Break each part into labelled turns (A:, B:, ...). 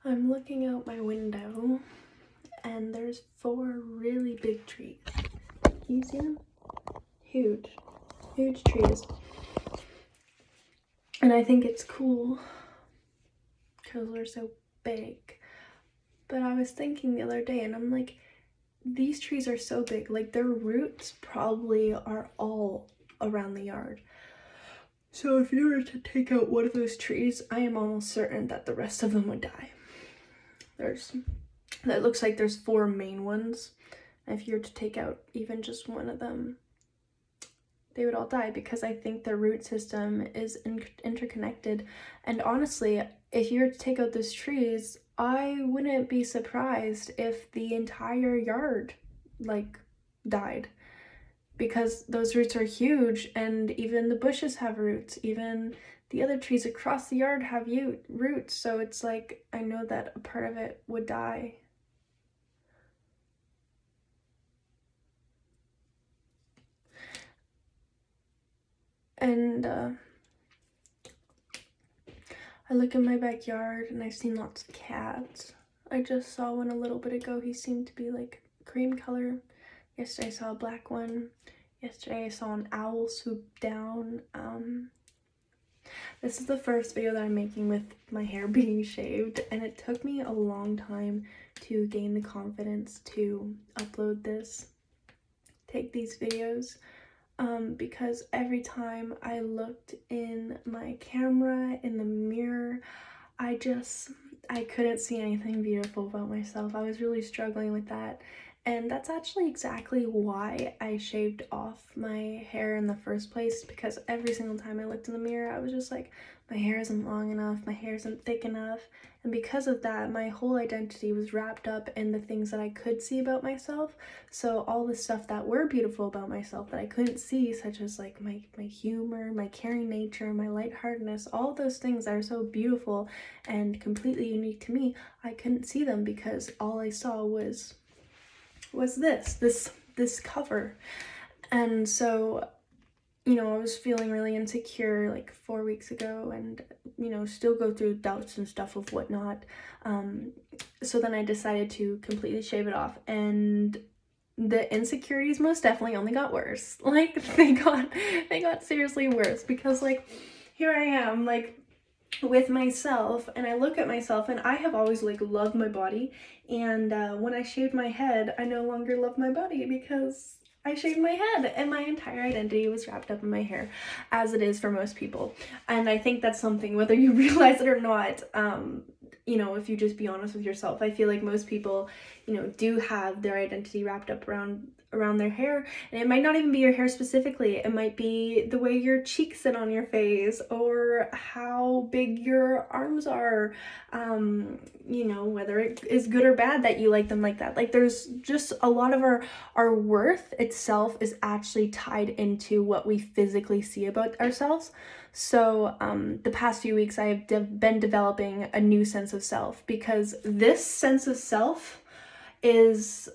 A: I'm looking out my window and there's 4 really big trees. Can you see them? Huge, huge trees. And I think it's cool because they're so big. But I was thinking the other day and I'm like, these trees are so big, like their roots probably are all around the yard. So if you were to take out one of those trees, I am almost certain that the rest of them would die. It looks like there's 4 main ones. If you were to take out even just one of them, they would all die because I think their root system is interconnected. And honestly, if you were to take out those trees, I wouldn't be surprised if the entire yard died, because those roots are huge, and even the bushes have roots, even the other trees across the yard have roots. So it's like, I know that a part of it would die. And I look in my backyard and I've seen lots of cats. I just saw one a little bit ago. He seemed to be like cream color. Yesterday I saw a black one. Yesterday I saw an owl swoop down. This is the first video that I'm making with my hair being shaved, and it took me a long time to gain the confidence to upload this, take these videos, because every time I looked in my camera, in the mirror, I couldn't see anything beautiful about myself. I was really struggling with that. And that's actually exactly why I shaved off my hair in the first place, because every single time I looked in the mirror, I was just like, my hair isn't long enough, my hair isn't thick enough. And because of that, my whole identity was wrapped up in the things that I could see about myself. So all the stuff that were beautiful about myself that I couldn't see, such as like my humor, my caring nature, my lightheartedness, all those things that are so beautiful and completely unique to me, I couldn't see them because all I saw was this cover. And so, I was feeling really insecure like 4 weeks ago, and still go through doubts and stuff of whatnot. So then I decided to completely shave it off, and the insecurities most definitely only got worse. Like they got seriously worse, because like here I am like with myself, and I look at myself, and I have always like loved my body, and when I shaved my head, I no longer love my body because I shaved my head, and my entire identity was wrapped up in my hair, as it is for most people. And I think that's something, whether you realize it or not, if you just be honest with yourself, I feel like most people, do have their identity wrapped up around their hair. And it might not even be your hair specifically. It might be the way your cheeks sit on your face, or how big your arms are, whether it is good or bad that you like them like that. Like there's just a lot of our worth itself is actually tied into what we physically see about ourselves. So the past few weeks I have been developing a new sense of self, because this sense of self is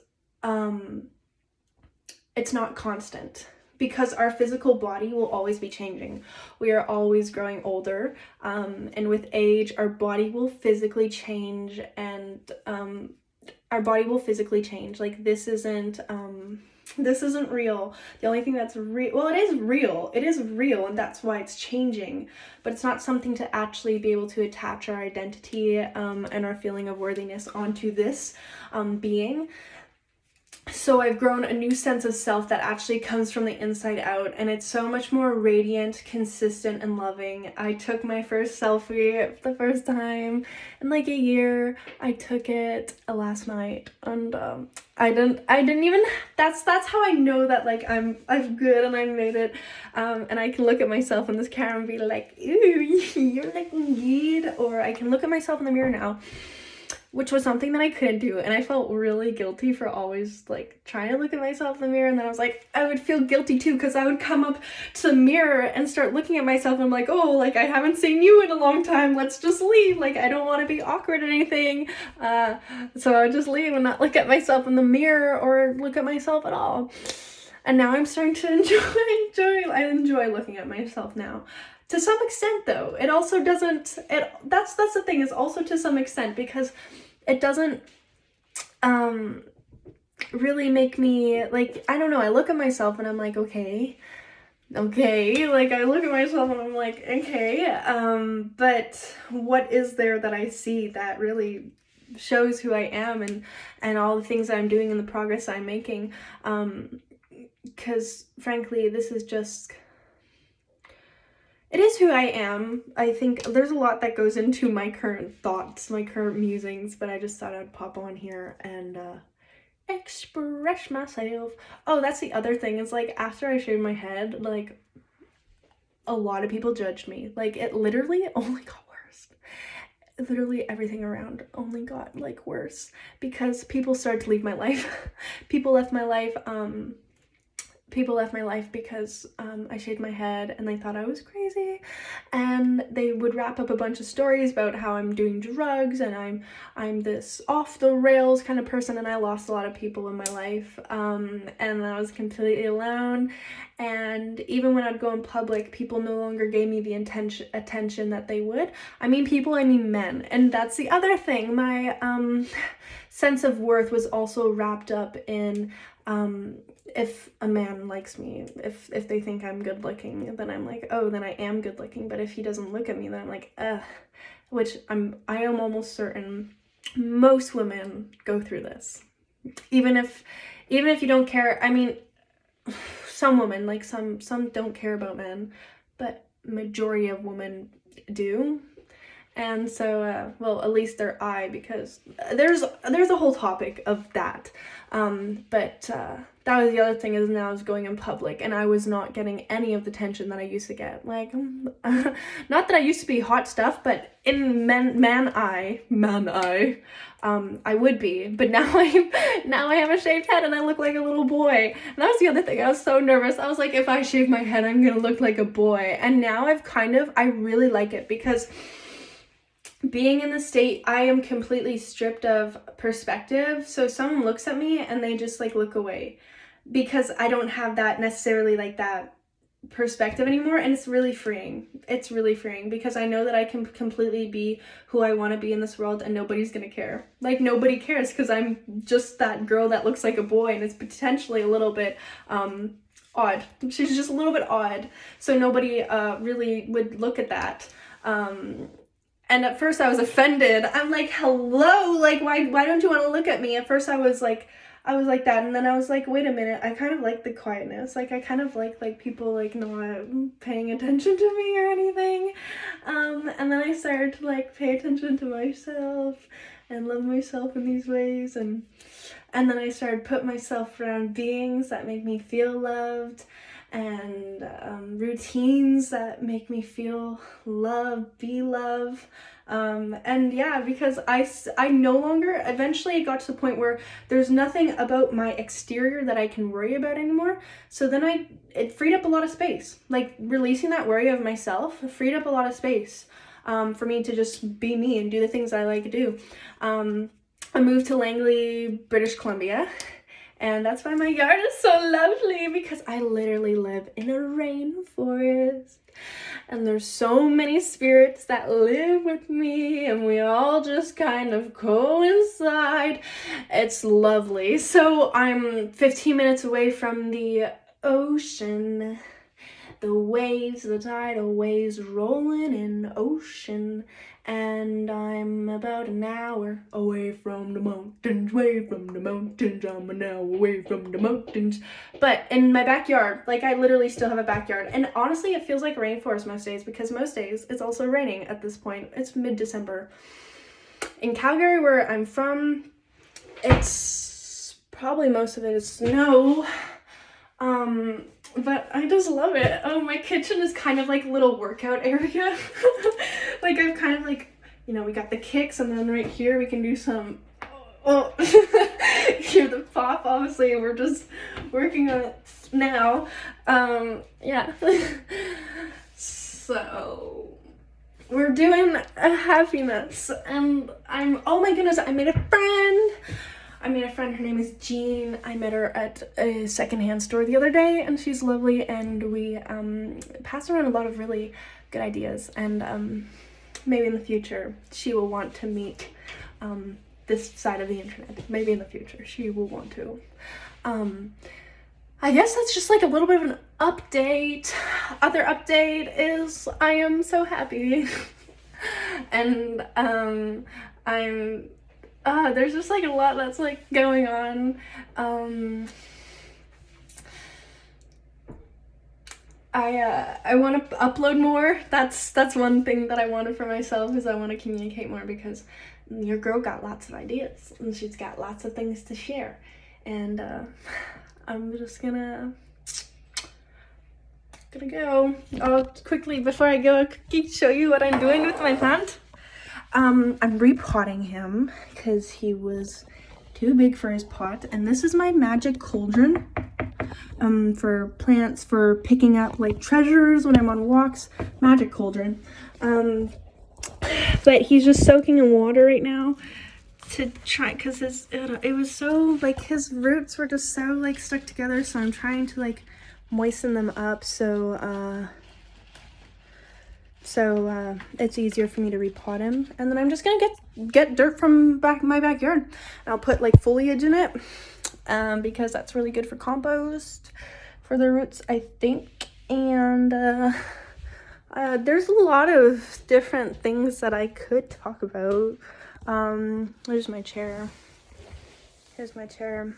A: it's not constant, because our physical body will always be changing. We are always growing older, and with age our body will physically change, and like this isn't real. The only thing that's real, well, it is real, and that's why it's changing, but it's not something to actually be able to attach our identity and our feeling of worthiness onto this being. So I've grown a new sense of self that actually comes from the inside out, and it's so much more radiant, consistent, and loving. I took my first selfie for the first time in like a year. I took it last night, and I didn't even, that's how I know that like I'm good and I made it, and I can look at myself in this camera and be like, ooh, you're looking good. Or I can look at myself in the mirror now, which was something that I couldn't do, and I felt really guilty for always like trying to look at myself in the mirror. And then I was like, I would feel guilty too, because I would come up to the mirror and start looking at myself, and I'm like, oh, like I haven't seen you in a long time, let's just leave, like I don't want to be awkward or anything. So I would just leave and not look at myself in the mirror or look at myself at all. And now I'm starting to enjoy I enjoy looking at myself now. To some extent, though, it also doesn't, that's the thing, is also to some extent, because it doesn't really make me, like, I don't know, I look at myself and I'm like, okay, like, I look at myself and I'm like, okay, but what is there that I see that really shows who I am, and all the things that I'm doing and the progress I'm making, because frankly, this is just, it is who I am. I think there's a lot that goes into my current thoughts, my current musings, but I just thought I'd pop on here and express myself. Oh, that's the other thing, is like, after I shaved my head, like, a lot of people judged me. Like, it literally only got worse. Literally everything around only got, like, worse, because people started to leave my life. People left my life because I shaved my head and they thought I was crazy, and they would wrap up a bunch of stories about how I'm doing drugs and I'm this off the rails kind of person, and I lost a lot of people in my life, and I was completely alone. And even when I'd go in public, people no longer gave me the attention that they would. I mean people, I mean men. And that's the other thing. My sense of worth was also wrapped up in if a man likes me, if they think I'm good looking, then I'm like, oh, then I am good looking. But if he doesn't look at me, then I'm like, which I am almost certain most women go through this. Even if you don't care, I mean, some women, like some don't care about men, but majority of women do. And so, well, at least their eye, because there's a whole topic of that. But that was the other thing, is now I was going in public and I was not getting any of the attention that I used to get. Like, not that I used to be hot stuff, but in man eye, I would be. But now I have a shaved head and I look like a little boy. And that was the other thing. I was so nervous. I was like, if I shave my head, I'm gonna look like a boy. And now I really like it, because being in the state, I am completely stripped of perspective. So someone looks at me and they just like look away, because I don't have that necessarily like that perspective anymore. And it's really freeing. It's really freeing, because I know that I can completely be who I want to be in this world and nobody's gonna care. Like, nobody cares, because I'm just that girl that looks like a boy, and it's potentially a little bit odd. She's just a little bit odd. So nobody really would look at that. And at first I was offended. I'm like, hello, like, why don't you want to look at me? At first I was like that, and then I was like, wait a minute, I kind of like the quietness. Like, I kind of like people like not paying attention to me or anything. And then I started to like pay attention to myself and love myself in these ways, and then I started put myself around beings that make me feel loved, and routines that make me feel loved, be loved. And yeah, because I no longer, eventually it got to the point where there's nothing about my exterior that I can worry about anymore. So then it freed up a lot of space. Like, releasing that worry of myself freed up a lot of space for me to just be me and do the things I like to do. I moved to Langley, British Columbia. And that's why my yard is so lovely, because I literally live in a rainforest. And there's so many spirits that live with me, and we all just kind of coincide. It's lovely. So I'm 15 minutes away from the ocean. The waves, the tidal waves rolling in the ocean. And I'm about an hour away from the mountains, away from the mountains. I'm an hour away from the mountains. But in my backyard, like, I literally still have a backyard. And honestly, it feels like a rainforest most days, because most days it's also raining at this point. It's mid-December. In Calgary, where I'm from, it's probably most of it is snow. But I just love it. Oh, my kitchen is kind of like a little workout area. Like, I've kind of like, you know, we got the kicks, and then right here we can do some, hear the pop, obviously, we're just working on it now. Yeah. So, we're doing a happiness, and oh my goodness, I made a friend. Her name is Jean. I met her at a secondhand store the other day, and she's lovely, and we passed around a lot of really good ideas, and maybe in the future she will want to meet this side of the internet. Maybe in the future she will want to. I guess that's just like a little bit of an update. Other update is I am so happy. And I'm there's just like a lot that's like going on. I want to upload more. That's one thing that I wanted for myself, is I want to communicate more, because your girl got lots of ideas and she's got lots of things to share, and I'm just gonna go. I'll quickly, before I go, show you what I'm doing with my plant. I'm repotting him because he was too big for his pot, and this is my magic cauldron for plants, for picking up like treasures when I'm on walks. Magic cauldron. But he's just soaking in water right now to try, because it was so like, his roots were just so like stuck together, so I'm trying to like moisten them up so it's easier for me to repot him. And then I'm just gonna get dirt from my backyard, and I'll put like foliage in it, because that's really good for compost for the roots, I think. And there's a lot of different things that I could talk about. There's my chair. Here's my chair.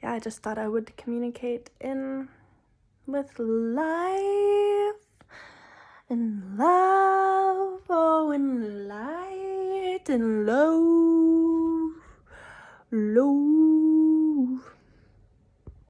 A: Yeah, I just thought I would communicate with life and love, oh, and light and love.